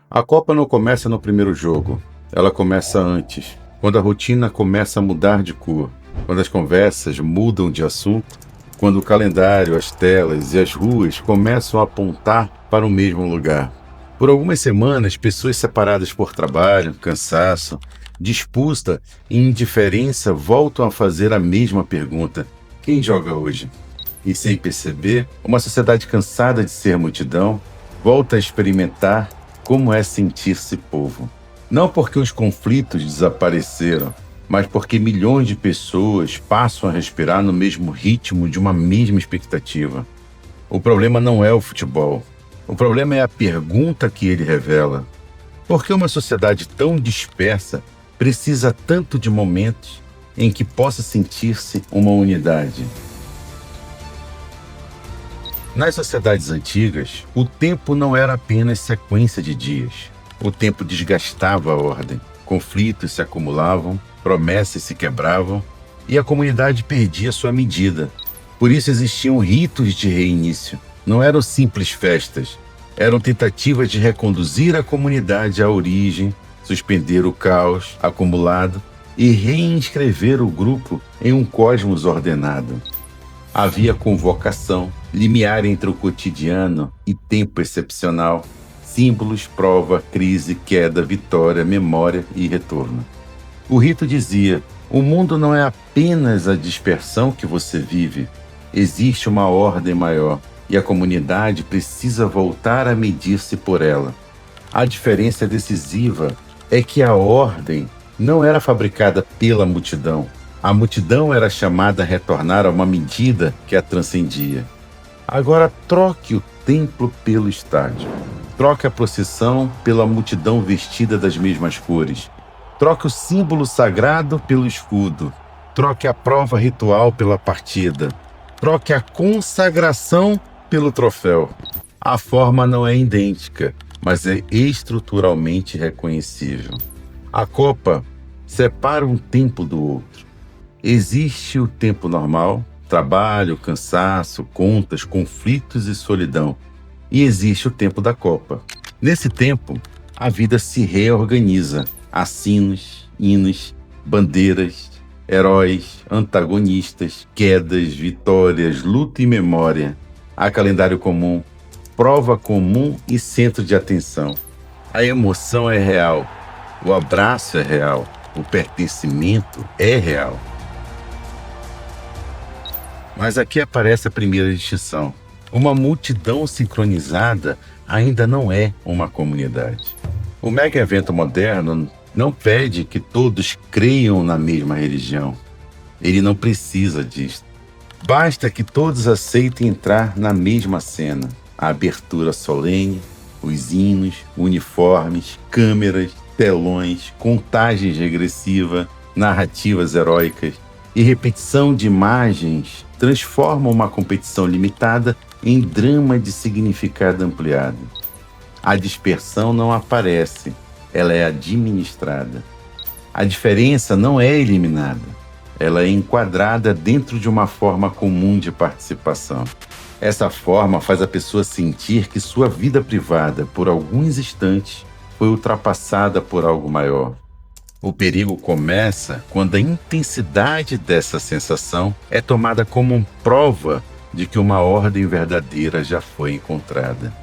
A Copa não começa no primeiro jogo, ela começa antes, quando a rotina começa a mudar de cor, quando as conversas mudam de assunto, quando o calendário, as telas e as ruas começam a apontar para o mesmo lugar. Por algumas semanas, pessoas separadas por trabalho, cansaço, disputa e indiferença voltam a fazer a mesma pergunta: quem joga hoje? E sem perceber, uma sociedade cansada de ser multidão volta a experimentar como é sentir-se povo. Não porque os conflitos desapareceram, mas porque milhões de pessoas passam a respirar no mesmo ritmo de uma mesma expectativa. O problema não é o futebol. O problema é a pergunta que ele revela. Por que uma sociedade tão dispersa precisa tanto de momentos em que possa sentir-se uma unidade? Nas sociedades antigas, o tempo não era apenas sequência de dias. O tempo desgastava a ordem, conflitos se acumulavam, promessas se quebravam e a comunidade perdia sua medida. Por isso existiam ritos de reinício. Não eram simples festas, eram tentativas de reconduzir a comunidade à origem, suspender o caos acumulado e reinscrever o grupo em um cosmos ordenado. Havia convocação, limiar entre o cotidiano e tempo excepcional, símbolos, prova, crise, queda, vitória, memória e retorno. O rito dizia: o mundo não é apenas a dispersão que você vive, existe uma ordem maior e a comunidade precisa voltar a medir-se por ela. A diferença decisiva é que a ordem não era fabricada pela multidão. A multidão era chamada a retornar a uma medida que a transcendia. Agora troque o templo pelo estádio. Troque a procissão pela multidão vestida das mesmas cores. Troque o símbolo sagrado pelo escudo. Troque a prova ritual pela partida. Troque a consagração pelo troféu. A forma não é idêntica, mas é estruturalmente reconhecível. A Copa separa um tempo do outro. Existe o tempo normal, trabalho, cansaço, contas, conflitos e solidão. E existe o tempo da Copa. Nesse tempo, a vida se reorganiza. Há sinos, hinos, bandeiras, heróis, antagonistas, quedas, vitórias, luta e memória. Há calendário comum, prova comum e centro de atenção. A emoção é real, o abraço é real, o pertencimento é real. Mas aqui aparece a primeira distinção. Uma multidão sincronizada ainda não é uma comunidade. O mega evento moderno não pede que todos creiam na mesma religião. Ele não precisa disso. Basta que todos aceitem entrar na mesma cena. A abertura solene, os hinos, uniformes, câmeras, telões, contagens regressiva, narrativas heróicas e repetição de imagens transformam uma competição limitada em drama de significado ampliado. A dispersão não aparece, ela é administrada. A diferença não é eliminada, ela é enquadrada dentro de uma forma comum de participação. Essa forma faz a pessoa sentir que sua vida privada, por alguns instantes, foi ultrapassada por algo maior. O perigo começa quando a intensidade dessa sensação é tomada como prova de que uma ordem verdadeira já foi encontrada.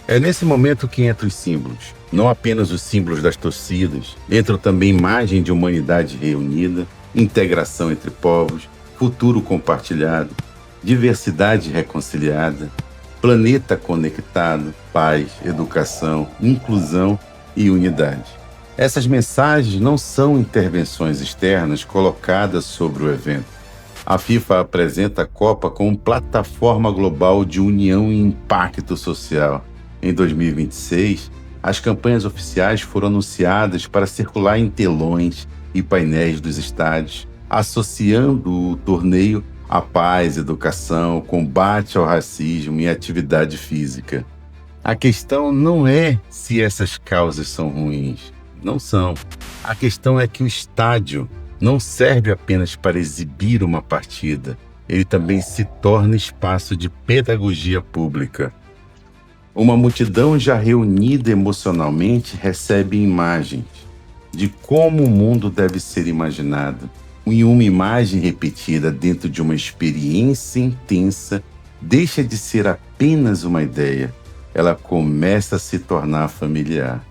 É nesse momento que entram os símbolos, não apenas os símbolos das torcidas, entram também imagem de humanidade reunida, integração entre povos, futuro compartilhado, diversidade reconciliada, planeta conectado, paz, educação, inclusão e unidade. Essas mensagens não são intervenções externas colocadas sobre o evento. A FIFA apresenta a Copa como plataforma global de união e impacto social. Em 2026, as campanhas oficiais foram anunciadas para circular em telões e painéis dos estádios, associando o torneio à paz, educação, combate ao racismo e atividade física. A questão não é se essas causas são ruins. Não são. A questão é que o estádio não serve apenas para exibir uma partida, ele também se torna espaço de pedagogia pública. Uma multidão já reunida emocionalmente recebe imagens de como o mundo deve ser imaginado. E uma imagem repetida dentro de uma experiência intensa deixa de ser apenas uma ideia. Ela começa a se tornar familiar.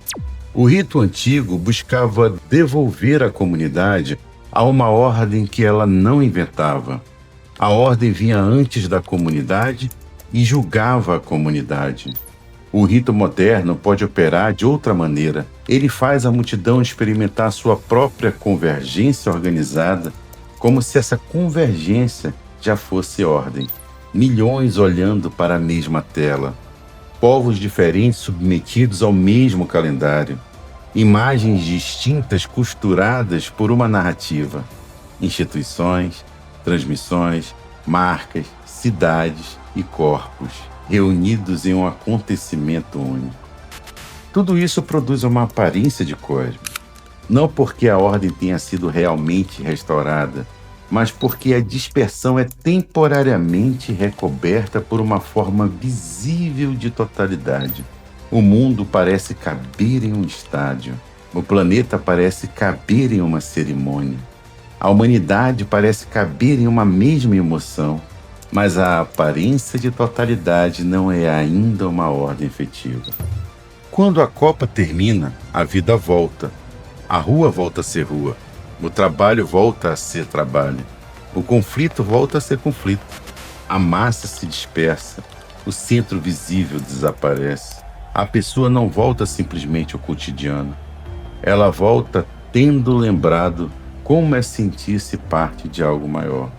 O rito antigo buscava devolver a comunidade a uma ordem que ela não inventava. A ordem vinha antes da comunidade e julgava a comunidade. O rito moderno pode operar de outra maneira. Ele faz a multidão experimentar sua própria convergência organizada, como se essa convergência já fosse ordem. Milhões olhando para a mesma tela. Povos diferentes submetidos ao mesmo calendário. Imagens distintas costuradas por uma narrativa. Instituições, transmissões, marcas, cidades e corpos, reunidos em um acontecimento único. Tudo isso produz uma aparência de cosmos, não porque a ordem tenha sido realmente restaurada, mas porque a dispersão é temporariamente recoberta por uma forma visível de totalidade. O mundo parece caber em um estádio, o planeta parece caber em uma cerimônia, a humanidade parece caber em uma mesma emoção, mas a aparência de totalidade não é ainda uma ordem efetiva. Quando a Copa termina, a vida volta. A rua volta a ser rua. O trabalho volta a ser trabalho. O conflito volta a ser conflito. A massa se dispersa. O centro visível desaparece. A pessoa não volta simplesmente ao cotidiano. Ela volta tendo lembrado como é sentir-se parte de algo maior.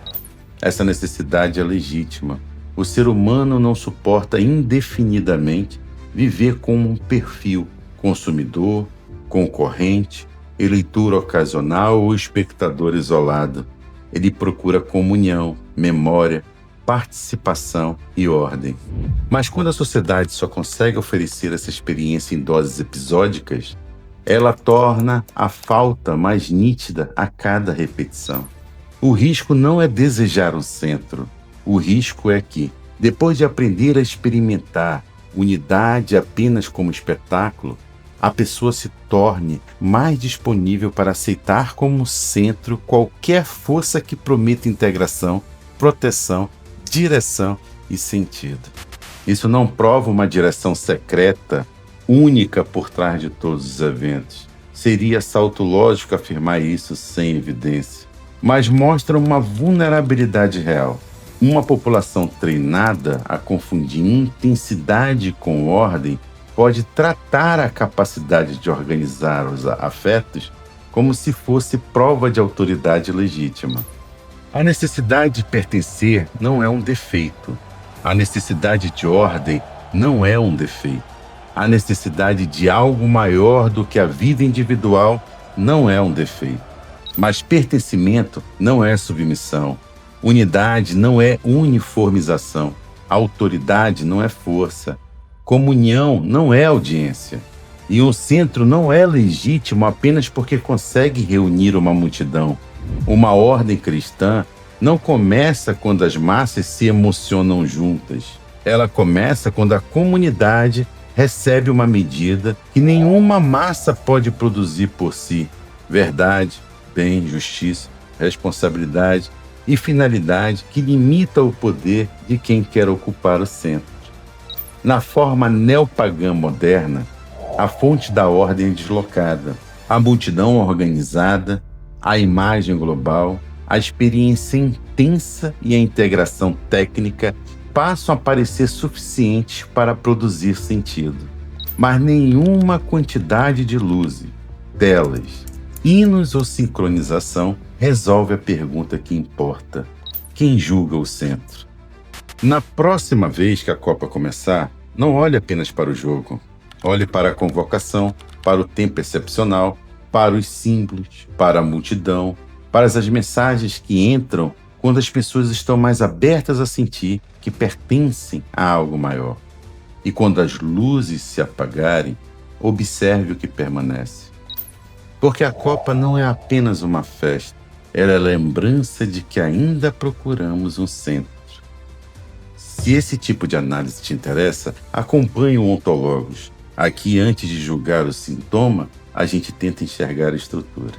Essa necessidade é legítima. O ser humano não suporta indefinidamente viver como um perfil consumidor, concorrente, eleitor ocasional ou espectador isolado. Ele procura comunhão, memória, participação e ordem. Mas quando a sociedade só consegue oferecer essa experiência em doses episódicas, ela torna a falta mais nítida a cada repetição. O risco não é desejar um centro. O risco é que, depois de aprender a experimentar unidade apenas como espetáculo, a pessoa se torne mais disponível para aceitar como centro qualquer força que prometa integração, proteção, direção e sentido. Isso não prova uma direção secreta, única por trás de todos os eventos. Seria salto lógico afirmar isso sem evidência. Mas mostra uma vulnerabilidade real. Uma população treinada a confundir intensidade com ordem pode tratar a capacidade de organizar os afetos como se fosse prova de autoridade legítima. A necessidade de pertencer não é um defeito. A necessidade de ordem não é um defeito. A necessidade de algo maior do que a vida individual não é um defeito. Mas pertencimento não é submissão. Unidade não é uniformização. Autoridade não é força. Comunhão não é audiência. E um centro não é legítimo apenas porque consegue reunir uma multidão. Uma ordem cristã não começa quando as massas se emocionam juntas. Ela começa quando a comunidade recebe uma medida que nenhuma massa pode produzir por si: verdade, bem, justiça, responsabilidade e finalidade que limita o poder de quem quer ocupar o centro. Na forma neopagã moderna, a fonte da ordem é deslocada, a multidão organizada, a imagem global, a experiência intensa e a integração técnica passam a parecer suficientes para produzir sentido. Mas nenhuma quantidade de luzes, telas, hinos ou sincronização resolve a pergunta que importa: quem julga o centro? Na próxima vez que a Copa começar, não olhe apenas para o jogo. Olhe para a convocação, para o tempo excepcional, para os símbolos, para a multidão, para as mensagens que entram quando as pessoas estão mais abertas a sentir que pertencem a algo maior. E quando as luzes se apagarem, observe o que permanece. Porque a Copa não é apenas uma festa, ela é a lembrança de que ainda procuramos um centro. Se esse tipo de análise te interessa, acompanhe o Ontologos. Aqui, antes de julgar o sintoma, a gente tenta enxergar a estrutura.